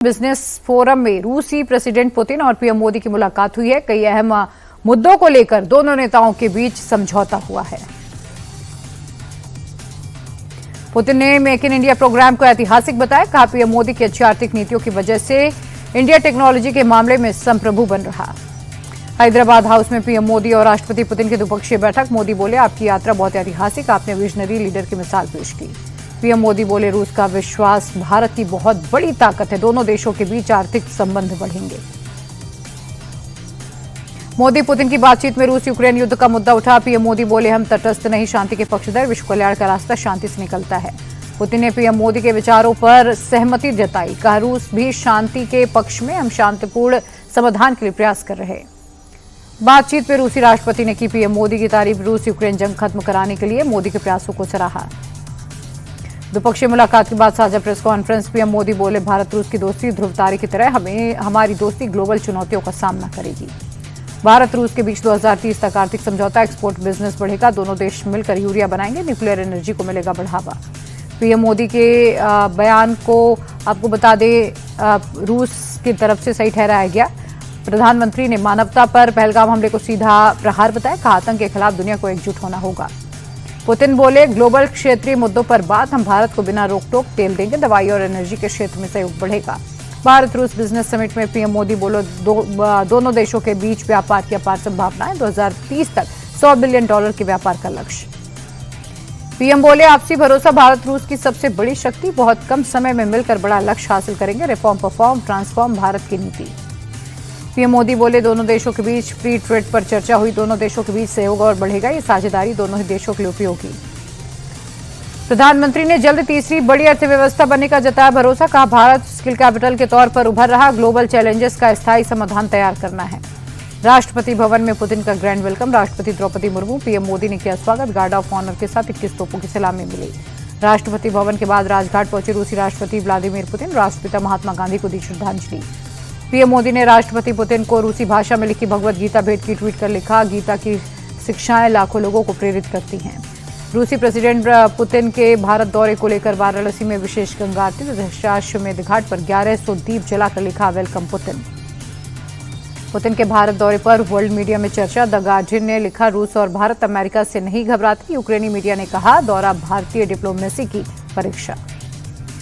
Business forum में रूसी president Putin और पीएम मोदी की मुलाकात हुई है। कई अहम मुद्दों को लेकर दोनों नेताओं के बीच समझौता हुआ है। पुतिन ने मेक इन इंडिया प्रोग्राम को ऐतिहासिक बताया। कहा, पीएम मोदी की अच्छी आर्थिक नीतियों की वजह से इंडिया टेक्नोलॉजी के मामले में संप्रभु बन रहा। हैदराबाद हाउस में पीएम मोदी और राष्ट्रपति पुतिन की द्विपक्षीय बैठक। मोदी बोले, आपकी यात्रा बहुत ऐतिहासिक, आपने विजनरी लीडर की मिसाल पेश की। पीएम मोदी बोले, रूस का विश्वास भारत की बहुत बड़ी ताकत है, दोनों देशों के बीच आर्थिक संबंध बढ़ेंगे। मोदी पुतिन की बातचीत में रूस यूक्रेन युद्ध का मुद्दा उठा। पीएम मोदी बोले, हम तटस्थ नहीं, शांति के पक्षधर, विश्व कल्याण का रास्ता शांति से निकलता है। पुतिन ने पीएम मोदी के विचारों पर सहमति जताई। कहा, रूस भी शांति के पक्ष में, हम शांतिपूर्ण समाधान के लिए प्रयास कर रहे हैं। बातचीत में रूसी राष्ट्रपति ने की पीएम मोदी की तारीफ। रूस यूक्रेन जंग खत्म कराने के लिए मोदी के प्रयासों को सराहा। द्विपक्षीय मुलाकात के बाद साझा प्रेस कॉन्फ्रेंस। पीएम मोदी बोले, भारत रूस की दोस्ती ध्रुव तारे की तरह, हमारी दोस्ती ग्लोबल चुनौतियों का सामना करेगी। भारत रूस के बीच 2030 तक आर्थिक समझौता, एक्सपोर्ट बिजनेस बढ़ेगा, दोनों देश मिलकर यूरिया बनाएंगे, न्यूक्लियर एनर्जी को मिलेगा बढ़ावा। पीएम मोदी के बयान को आपको बता दें, रूस की तरफ से सही ठहराया गया। प्रधानमंत्री ने मानवता पर पहलगाम हमले को सीधा प्रहार बताया। कहा, आतंक के खिलाफ दुनिया को एकजुट होना होगा। पुतिन बोले, ग्लोबल क्षेत्रीय मुद्दों पर बात, हम भारत को बिना रोक टोक तेल देंगे, दवाई और एनर्जी के क्षेत्र में सहयोग बढ़ेगा। भारत रूस बिजनेस समिट में पीएम मोदी बोले, दोनों देशों के बीच व्यापार की अपार संभावनाएं, 2030 तक $100 बिलियन के व्यापार का लक्ष्य। पीएम बोले, आपसी भरोसा भारत रूस की सबसे बड़ी शक्ति, बहुत कम समय में मिलकर बड़ा लक्ष्य हासिल करेंगे, रिफॉर्म परफॉर्म ट्रांसफॉर्म भारत की नीति। पीएम मोदी बोले, दोनों देशों के बीच फ्री ट्रेड पर चर्चा हुई, दोनों देशों के बीच सहयोग और बढ़ेगा, ये साझेदारी दोनों ही देशों के लिए उपयोगी। प्रधानमंत्री ने जल्द तीसरी बड़ी अर्थव्यवस्था बनने का जताया भरोसा। कहा, भारत स्किल कैपिटल के तौर पर उभर रहा, ग्लोबल चैलेंजेस का स्थायी समाधान तैयार करना है। राष्ट्रपति भवन में पुतिन का ग्रैंड वेलकम। राष्ट्रपति द्रौपदी मुर्मू, पीएम मोदी ने किया स्वागत। गार्ड ऑफ ऑनर के साथ 21 तोपों की सलामी मिली। राष्ट्रपति भवन के बाद राजघाट पहुंचे रूसी राष्ट्रपति व्लादिमीर पुतिन, राष्ट्रपिता महात्मा गांधी को दी श्रद्धांजलि। पीएम मोदी ने राष्ट्रपति पुतिन को रूसी भाषा में लिखी भगवद गीता भेंट की। ट्वीट कर लिखा, गीता की शिक्षाएं लाखों लोगों को प्रेरित करती हैं। रूसी प्रेसिडेंट पुतिन के भारत दौरे को लेकर वाराणसी में विशेष गंगा आरती। दशाश्वमेध घाट पर 1100 दीप जलाकर लिखा, वेलकम पुतिन। पुतिन के भारत दौरे पर वर्ल्ड मीडिया में चर्चा। द गार्जियन ने लिखा, रूस और भारत अमेरिका से नहीं घबराते। यूक्रेनी मीडिया ने कहा, दौरा भारतीय डिप्लोमेसी की परीक्षा।